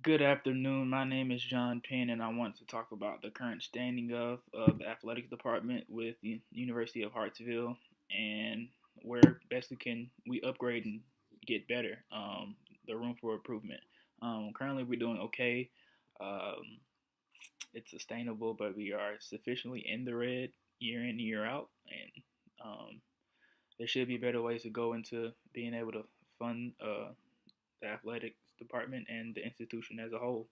Good afternoon. My name is John Penn, and I want to talk about the current standing of the athletics department with the University of Hartsville and where best can we upgrade and get better. The room for improvement. Currently, we're doing okay. Um, it's sustainable, but we are sufficiently in the red year in year out, and there should be better ways to go into being able to fund the athletics department and the institution as a whole.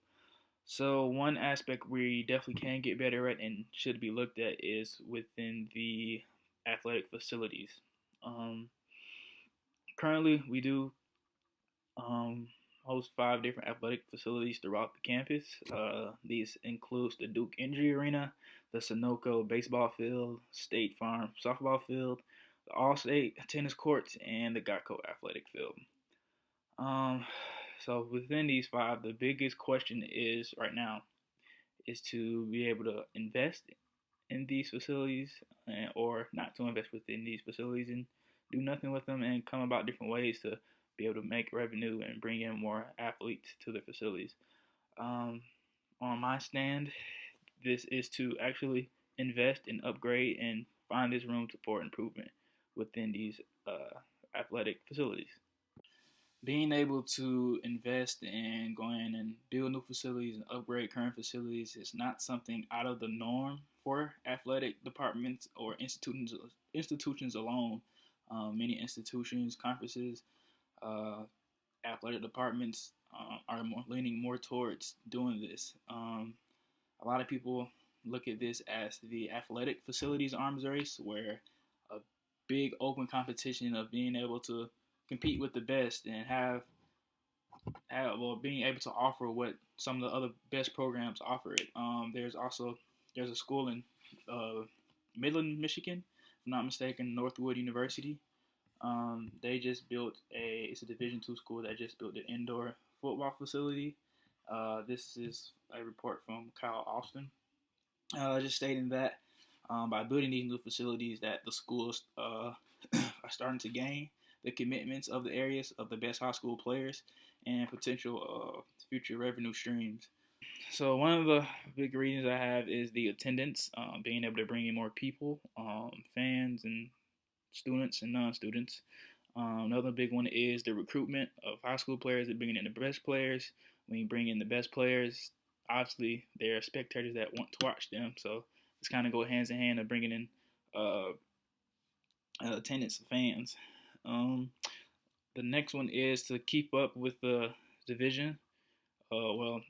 So one aspect we definitely can get better at and should be looked at is within the athletic facilities. Um, Currently, we do host 5 different athletic facilities throughout the campus. These includes the Duke Injury Arena, the Sunoco baseball field, State Farm softball field, the All-State tennis courts, and the Gotco athletic field. Um, so within these five, the biggest question is right now is to be able to invest in these facilities or not to invest within these facilities and do nothing with them and come about different ways to be able to make revenue and bring in more athletes to the facilities. Um, on my stand, this is to actually invest and upgrade and find this room for improvement within these athletic facilities. Being able to invest and go in and build new facilities and upgrade current facilities is not something out of the norm for athletic departments or institutions alone. Many institutions, conferences, uh, athletic departments are leaning more towards doing this. A lot of people look at this as the athletic facilities arms race, where a big open competition of being able to compete with the best and being able to offer what some of the other best programs offer it. There's a school in uh, Midland, Michigan, if I'm not mistaken, Northwood University. They just built it's a Division II school that just built an indoor football facility. This is a report from Kyle Austin, just stating that by building these new facilities, that the schools are starting to gain the commitments of the areas of the best high school players and potential future revenue streams. So one of the big reasons I have is the attendance, being able to bring in more people, fans and students and non-students. Another big one is the recruitment of high school players and bringing in the best players. When you bring in the best players, obviously there are spectators that want to watch them. So it's kind of go hands in hand of bringing in uh, attendance of fans. Um, the next one is to keep up with the division. The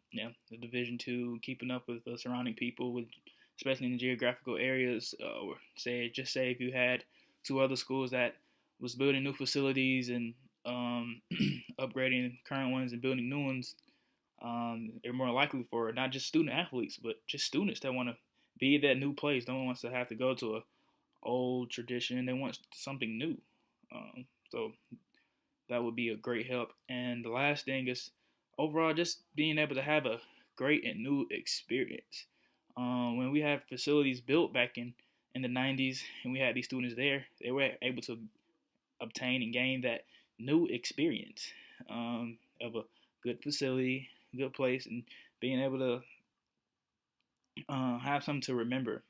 Division II, keeping up with the surrounding people, with especially in the geographical areas. Say if you had two other schools that was building new facilities and upgrading current ones and building new ones, they're more likely for not just student athletes, but just students that want to be at that new place. No one wants to have to go to a old tradition. They want something new. So that would be a great help. And the last thing is overall just being able to have a great and new experience. When we have facilities built back in the 90s and we had these students there, they were able to obtain and gain that new experience of a good facility, good place, and being able to have something to remember.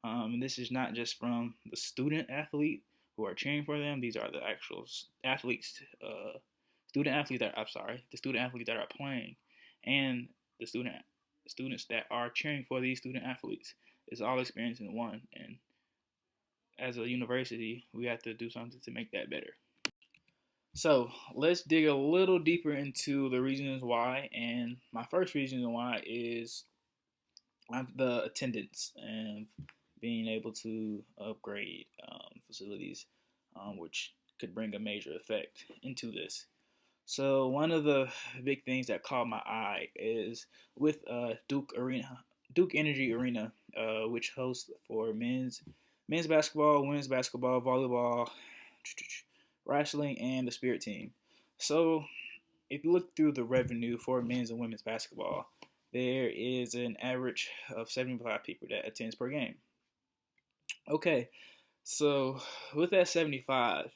And this is not just from the student athlete who are cheering for them. These are the actual athletes, the student athletes that are playing, and the students that are cheering for these student athletes. It's all experience in one. And as a university, we have to do something to make that better. So let's dig a little deeper into the reasons why. And my first reason why is the attendance and being able to upgrade facilities, which could bring a major effect into this. So one of the big things that caught my eye is with Duke Energy Arena, which hosts for men's basketball, women's basketball, volleyball, wrestling, and the spirit team. So if you look through the revenue for men's and women's basketball, there is an average of 75 people that attends per game. Okay, so with that 75,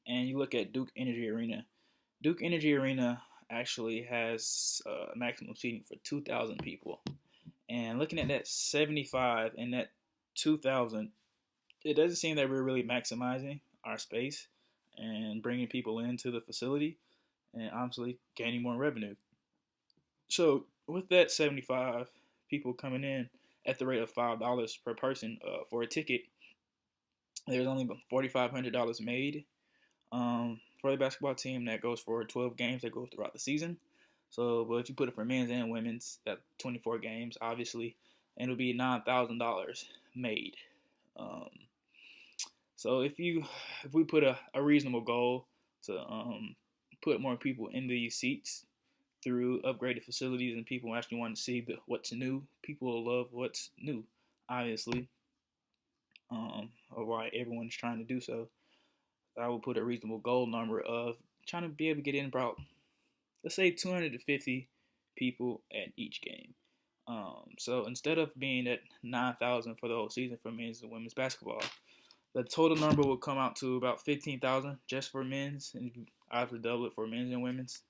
and you look at Duke Energy Arena actually has maximum seating for 2,000 people. And looking at that 75 and that 2,000, it doesn't seem that we're really maximizing our space and bringing people into the facility and obviously gaining more revenue. So with that 75 people coming in at the rate of $5 per person for a ticket, there's only $4,500 made for the basketball team that goes for 12 games that go throughout the season. So, but if you put it for men's and women's, that 24 games, obviously, and it'll be $9,000 made. Um, so if we put a reasonable goal to put more people in these seats through upgraded facilities and people actually want to see what's new, people will love what's new, obviously, or why everyone's trying to do so. I will put a reasonable goal number of trying to be able to get in about, let's say, 250 people at each game. So instead of being at 9,000 for the whole season for men's and women's basketball, the total number will come out to about 15,000 just for men's, and I have to double it for men's and women's.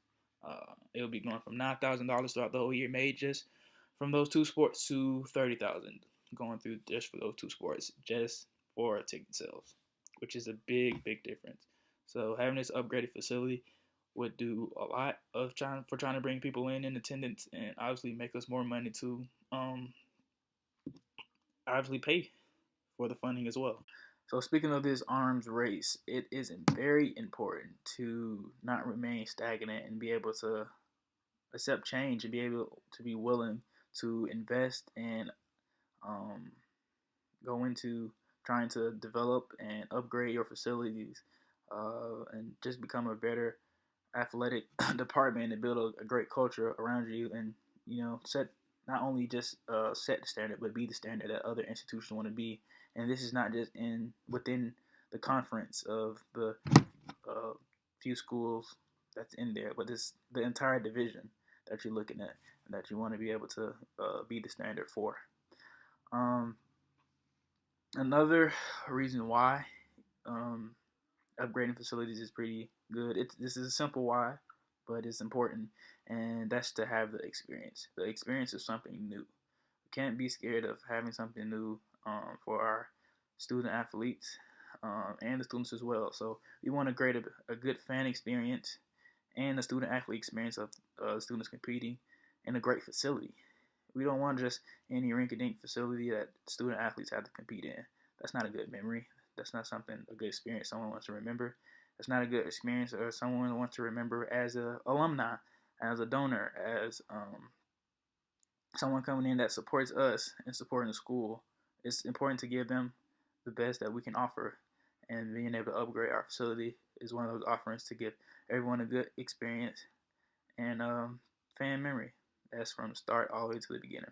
It'll be going from $9,000 throughout the whole year made just from those two sports to 30,000 going through just for those two sports just for ticket sales, which is a big difference. So having this upgraded facility would do a lot of trying to bring people in attendance and obviously make us more money to obviously pay for the funding as well. So speaking of this arms race, it is very important to not remain stagnant and be able to accept change and be able to be willing to invest and go into trying to develop and upgrade your facilities and just become a better athletic department and build a great culture around you, and set not only just set the standard but be the standard that other institutions want to be. And this is not just within the conference of the few schools that's in there, but this the entire division that you're looking at and that you want to be able to be the standard for. Another reason why upgrading facilities is pretty good. This is a simple why, but it's important, and that's to have the experience. The experience is something new. We can't be scared of having something new for our student athletes and the students as well. So we want to create a good fan experience and the student athlete experience of students competing in a great facility. We don't want just any rinky-dink facility that student athletes have to compete in. That's not a good memory. That's not a good experience someone wants to remember. That's not a good experience or someone wants to remember as an alumni, as a donor, as someone coming in that supports us and supporting the school. It's important to give them the best that we can offer, and being able to upgrade our facility is one of those offerings to give everyone a good experience and fan memory. That's from the start all the way to the beginning.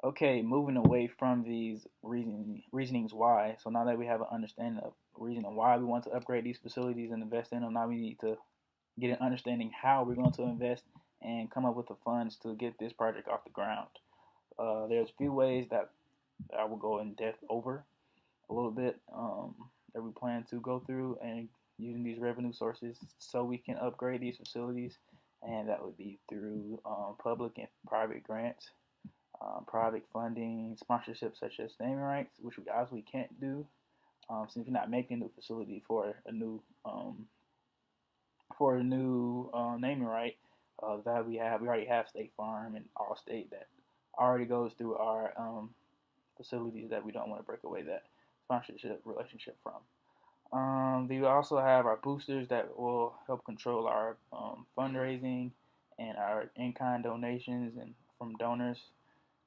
Okay, moving away from these reasonings why. So now that we have an understanding of reasoning why we want to upgrade these facilities and invest in them, now we need to get an understanding how we're going to invest and come up with the funds to get this project off the ground. There's a few ways that I will go in depth over a little bit that we plan to go through and using these revenue sources so we can upgrade these facilities, and that would be through public and private grants, private funding, sponsorships such as naming rights, which we obviously can't do since we're not making a new facility for a new naming right that we already have State Farm and Allstate that already goes through our facilities that we don't want to break away that sponsorship relationship from. We also have our boosters that will help control our fundraising and our in-kind donations and from donors.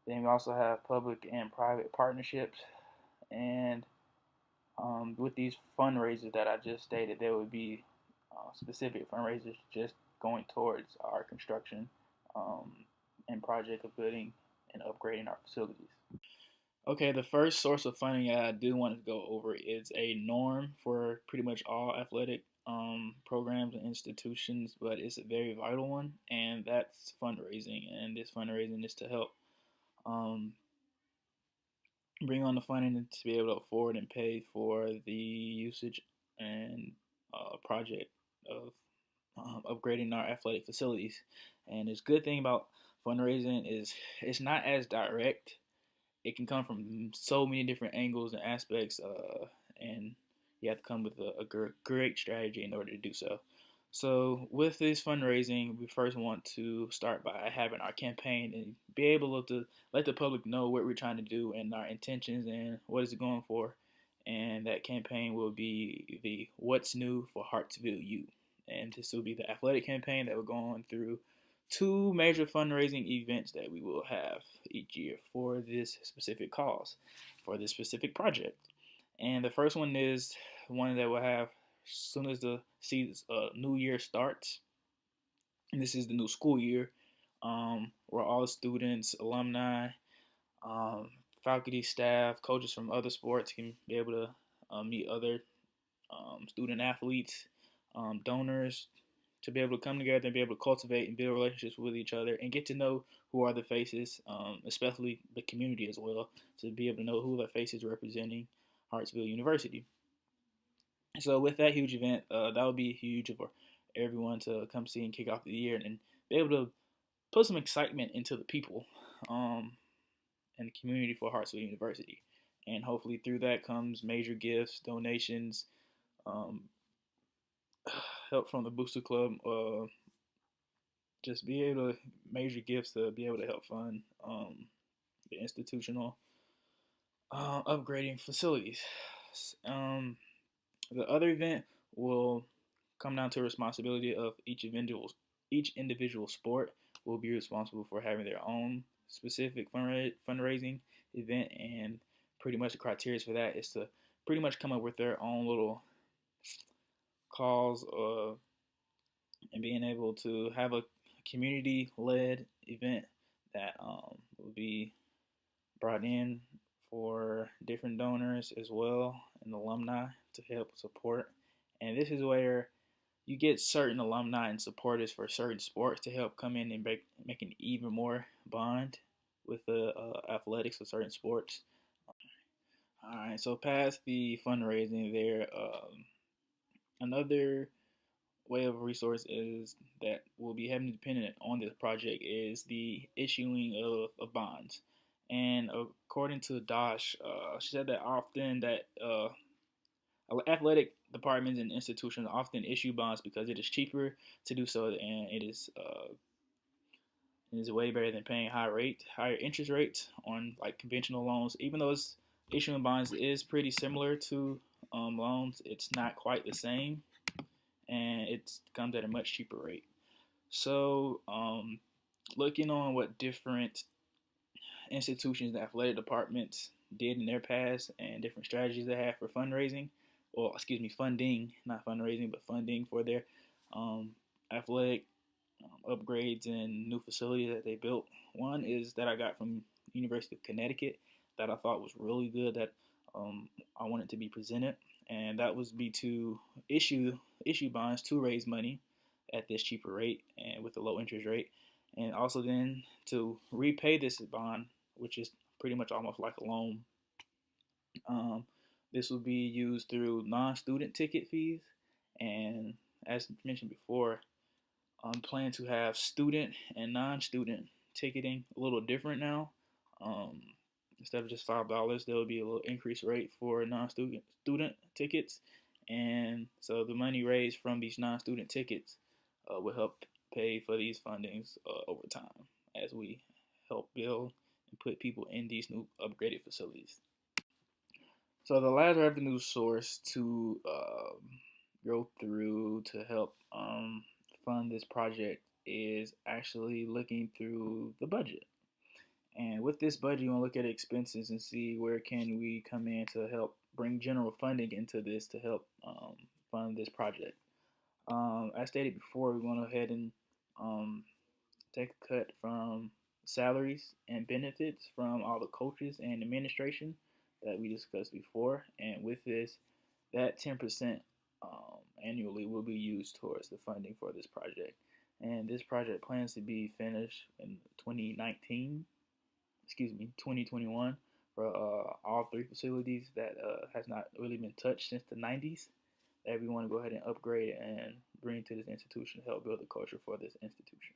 Then we also have public and private partnerships, and with these fundraisers that I just stated, there would be specific fundraisers just going towards our construction and project of building and upgrading our facilities. Okay, the first source of funding I do want to go over is a norm for pretty much all athletic programs and institutions, but it's a very vital one, and that's fundraising. And this fundraising is to help bring on the funding to be able to afford and pay for the usage and project of upgrading our athletic facilities. And this good thing about fundraising is it's not as direct. It can come from so many different angles and aspects, and you have to come with a great strategy in order to do so. So, with this fundraising, we first want to start by having our campaign and be able to let the public know what we're trying to do and our intentions and what is it going for. And that campaign will be the What's New for Hartsville U. And this will be the athletic campaign that will go on through two major fundraising events that we will have each year for this specific cause, for this specific project. And the first one is one that we'll have as soon as the new year starts. And this is the new school year, where all the students, alumni, um, faculty, staff, coaches from other sports can be able to meet other student athletes, donors, to be able to come together and be able to cultivate and build relationships with each other and get to know who are the faces, especially the community as well, to be able to know who the faces representing Hartsville University. So with that huge event, that would be huge for everyone to come see and kick off the year and be able to put some excitement into the people and the community for Hartsville University. And hopefully through that comes major gifts, donations, um, help from the Booster Club, just be able to major gifts to be able to help fund the institutional upgrading facilities. Um, the other event will come down to responsibility of each individual sport will be responsible for having their own specific fundraising event, and pretty much the criteria for that is to pretty much come up with their own little cause and being able to have a community-led event that will be brought in for different donors as well and alumni to help support. And this is where you get certain alumni and supporters for certain sports to help come in and make an even more bond with the athletics of certain sports. All right, so past the fundraising, there another way of resource is that will be heavily dependent on this project is the issuing of bonds. And according to Dosh, she said that often that athletic departments and institutions often issue bonds because it is cheaper to do so, and it is way better than paying higher interest rates on like conventional loans. Even though issuing bonds is pretty similar to loans, it's not quite the same, and it comes at a much cheaper rate. So, looking on what different institutions and athletic departments did in their past and different strategies they have for fundraising, or excuse me, funding, not fundraising, but funding for their athletic upgrades and new facilities that they built. One is that I got from University of Connecticut that I thought was really good that I wanted to be presented, and that was be to issue bonds to raise money at this cheaper rate and with a low interest rate, and also then to repay this bond, which is pretty much almost like a loan. Um, this will be used through non-student ticket fees, and as mentioned before, I'm planning to have student and non-student ticketing a little different now. Um, Instead of just $5, there will be a little increased rate for non-student tickets, and so the money raised from these non-student tickets will help pay for these fundings over time as we help build and put people in these new upgraded facilities. So the last revenue source to go through to help fund this project is actually looking through the budget. And with this budget, you want to look at expenses and see where can we come in to help bring general funding into this to help fund this project. As stated before, we want to go ahead and take a cut from salaries and benefits from all the coaches and administration that we discussed before. And with this, that 10% annually will be used towards the funding for this project. And this project plans to be finished in 2021 for all three facilities that has not really been touched since the 90s that we want to go ahead and upgrade and bring to this institution to help build a culture for this institution.